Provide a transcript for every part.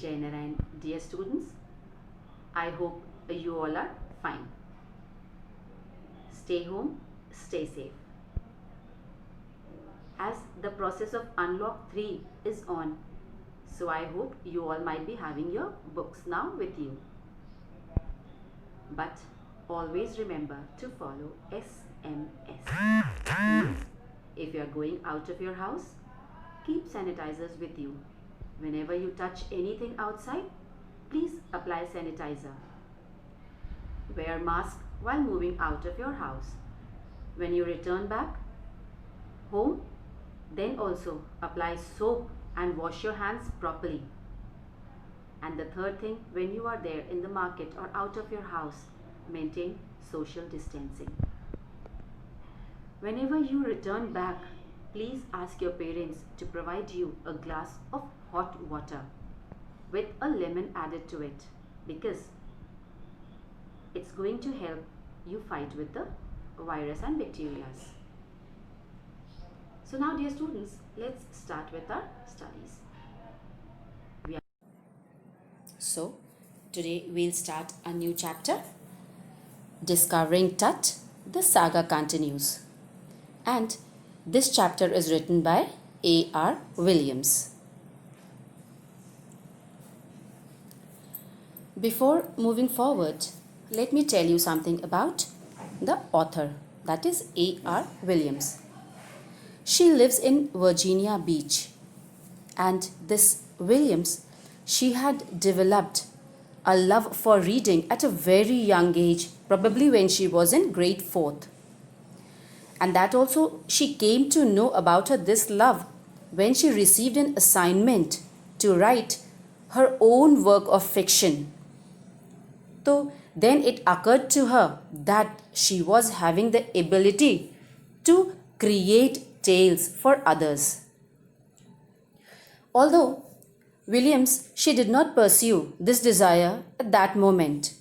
Jai Narayan, dear students, I hope you all are fine. Stay home, stay safe. As the process of Unlock 3 is on, so I hope you all might be having your books now with you. But always remember to follow SMS. Means if you are going out of your house, keep sanitizers with you. Whenever you touch anything outside, please apply sanitizer. Wear mask while moving out of your house. When you return back home, then also apply soap and wash your hands properly. And the third thing, when you are there in the market or out of your house, maintain social distancing. Whenever you return back, please ask your parents to provide you a glass of hot water with a lemon added to it, because it's going to help you fight with the virus and bacteria. So now, dear students, let's start with our studies. So today we'll start a new chapter, Discovering Tut. The saga continues, and this chapter is written by A.R. Williams. Before moving forward, let me tell you something about the author, that is A.R. Williams. She lives in Virginia Beach, and this Williams, she had developed a love for reading at a very young age, probably when she was in grade 4th. And that also she came to know about this love when she received an assignment to write her own work of fiction. So then it occurred to her that she was having the ability to create tales for others. Although Williams, she did not pursue this desire at that moment.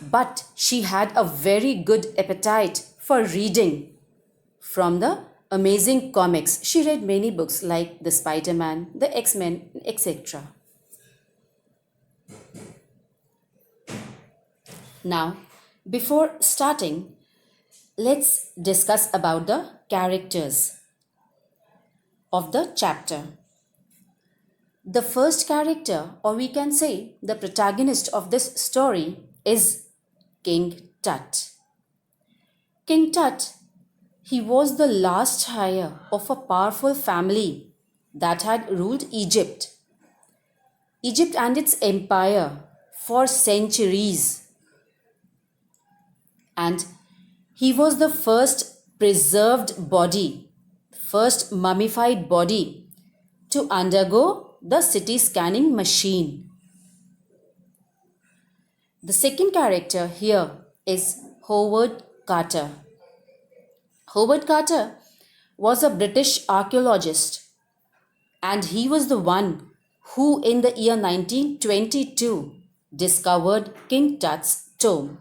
But she had a very good appetite for reading from the amazing comics. She read many books like the Spider-Man, the X-Men, etc. Now, before starting, let's discuss about the characters of the chapter. The first character, or we can say the protagonist of this story, is King Tut. King Tut, he was the last heir of a powerful family that had ruled Egypt and its empire for centuries. And he was the first preserved body, first mummified body to undergo the CT scanning machine. The second character here is Howard Carter. Howard Carter was a British archaeologist, and he was the one who in the year 1922 discovered King Tut's tomb.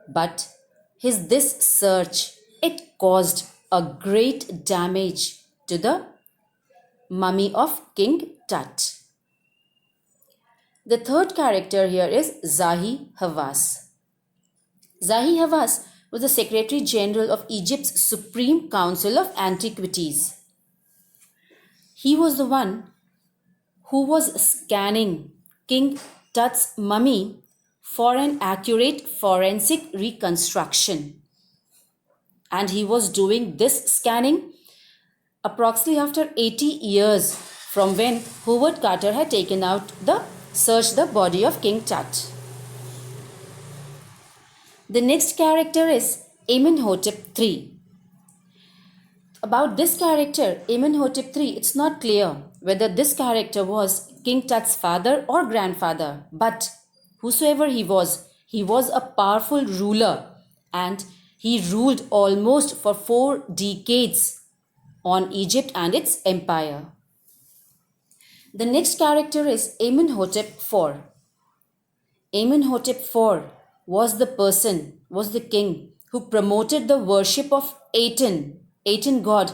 But this search, it caused a great damage to the mummy of King Tut. The third character here is Zahi Hawass. Zahi Hawass was the Secretary General of Egypt's Supreme Council of Antiquities. He was the one who was scanning King Tut's mummy for an accurate forensic reconstruction. And he was doing this scanning approximately after 80 years from when Howard Carter had searched the body of King Tut. The next character is Amenhotep III. About this character, Amenhotep III, it's not clear whether this character was King Tut's father or grandfather, but whosoever he was a powerful ruler, and he ruled almost for 4 decades on Egypt and its empire. The next character is Amenhotep IV. Amenhotep IV was the king who promoted the worship of Aten god,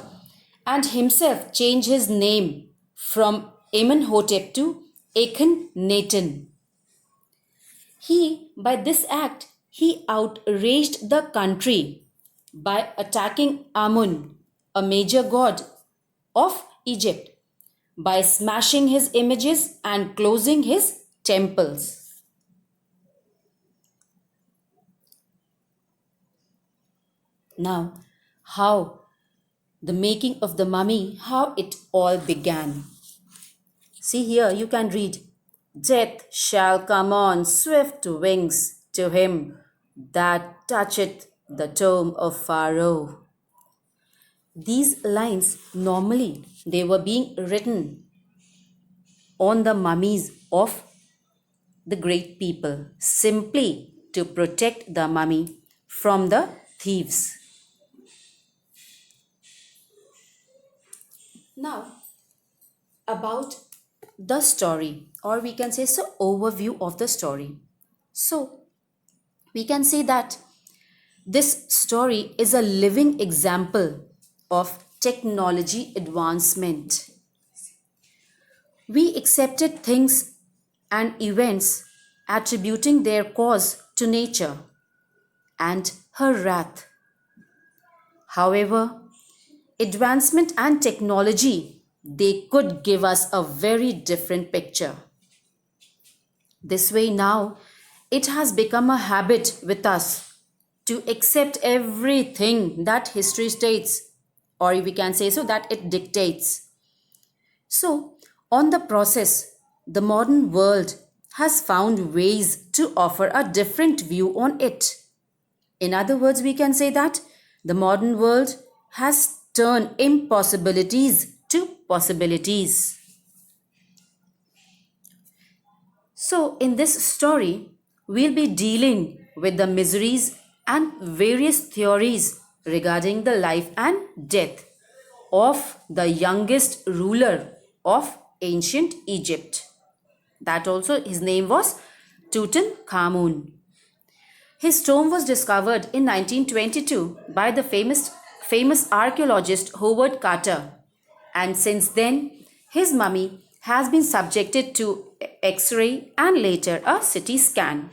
and himself changed his name from Amenhotep to Akhenaten. By this act, he outraged the country by attacking Amun, a major god of Egypt, by smashing his images and closing his temples. Now, how the making of the mummy, how it all began. See here, you can read, Death shall come on swift wings to him that toucheth the tomb of Pharaoh. These lines normally they were being written on the mummies of the great people simply to protect the mummy from the thieves. Now, about the story, or we can say so overview of the story. So, we can say that this story is a living example of technology advancement. We accepted things and events attributing their cause to nature and her wrath. However, advancement and technology they could give us a very different picture. This way now it has become a habit with us to accept everything that history states, or we can say so that it dictates. So, on the process, the modern world has found ways to offer a different view on it. In other words, we can say that the modern world has turned impossibilities to possibilities. So, in this story, we'll be dealing with the miseries and various theories regarding the life and death of the youngest ruler of ancient Egypt. That also his name was Tutankhamun. His tomb was discovered in 1922 by the famous archaeologist Howard Carter, and since then his mummy has been subjected to X-ray and later a CT scan.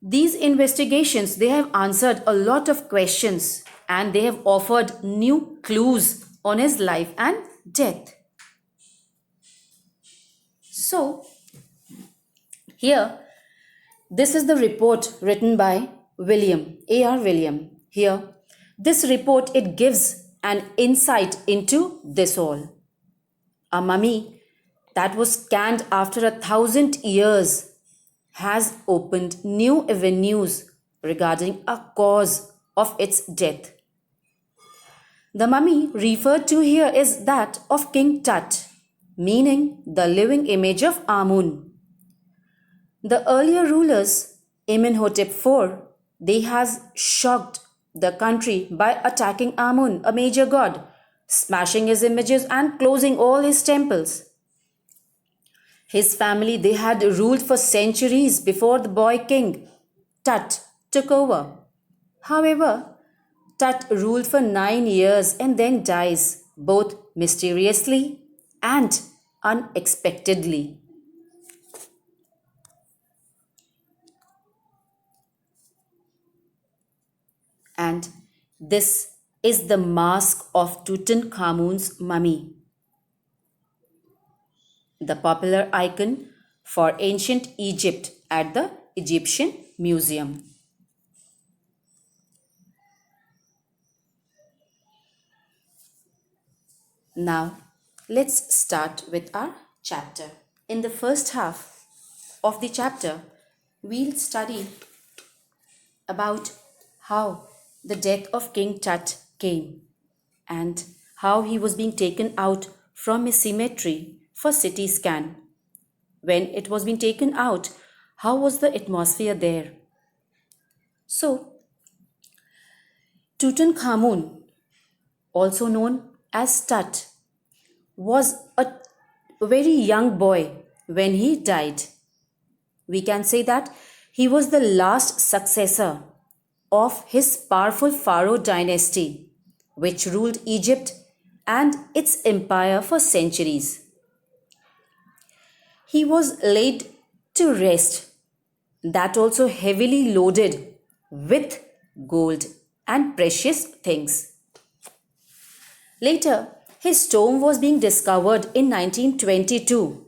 These investigations they have answered a lot of questions and they have offered new clues on his life and death. So, here, this is the report written by William, A.R. William. Here, this report, it gives an insight into this all. A mummy that was scanned after 1,000 years has opened new avenues regarding a cause of its death. The mummy referred to here is that of King Tut, meaning the living image of Amun. The earlier rulers, Amenhotep IV, they has shocked the country by attacking Amun, a major god, smashing his images and closing all his temples. His family, they had ruled for centuries before the boy king, Tut, took over. However, Tut ruled for 9 years and then dies, both mysteriously and unexpectedly. And this is the mask of Tutankhamun's mummy, the popular icon for ancient Egypt at the Egyptian Museum. Now, let's start with our chapter. In the first half of the chapter, we'll study about how the death of King Tut came and how he was being taken out from his cemetery for CT scan. When it was being taken out, how was the atmosphere there? So, Tutankhamun, also known as Tut, was a very young boy when he died. We can say that he was the last successor of his powerful Pharaoh dynasty, which ruled Egypt and its empire for centuries. he was laid to rest, that also heavily loaded with gold and precious things. Later, his tomb was being discovered in 1922,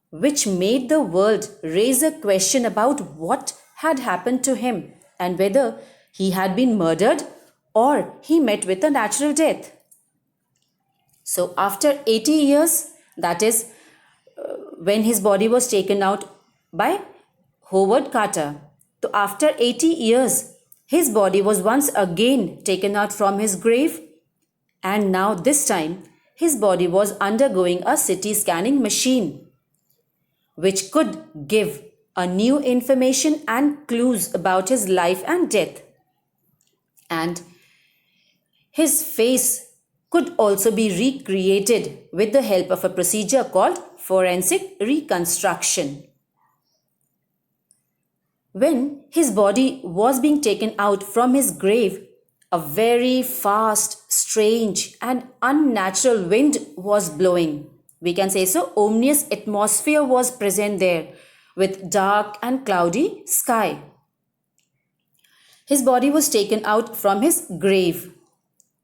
which made the world raise a question about what had happened to him and whether he had been murdered or he met with a natural death. So, after 80 years, that is when his body was taken out by Howard Carter. So, after 80 years, his body was once again taken out from his grave, and now this time his body was undergoing a CT scanning machine, which could give a new information and clues about his life and death. And his face could also be recreated with the help of a procedure called forensic reconstruction. When his body was being taken out from his grave, a very fast, strange, and unnatural wind was blowing. We can say so, ominous atmosphere was present there with dark and cloudy sky. His body was taken out from his grave.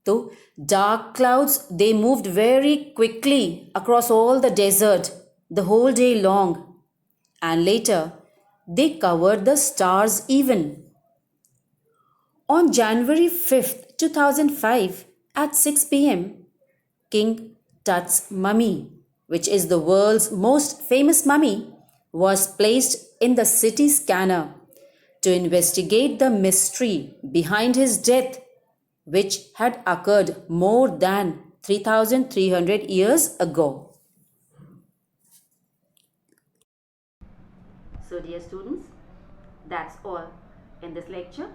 So, dark clouds, they moved very quickly across all the desert the whole day long, and later they covered the stars even. On January 5th, 2005 at 6 p.m., King Tut's mummy, which is the world's most famous mummy, was placed in the CT scanner to investigate the mystery behind his death, which had occurred more than 3,300 years ago. So dear students, that's all in this lecture.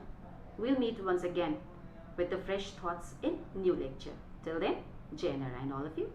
We'll meet once again with the fresh thoughts in new lecture. Till then, Jai Narayana all of you.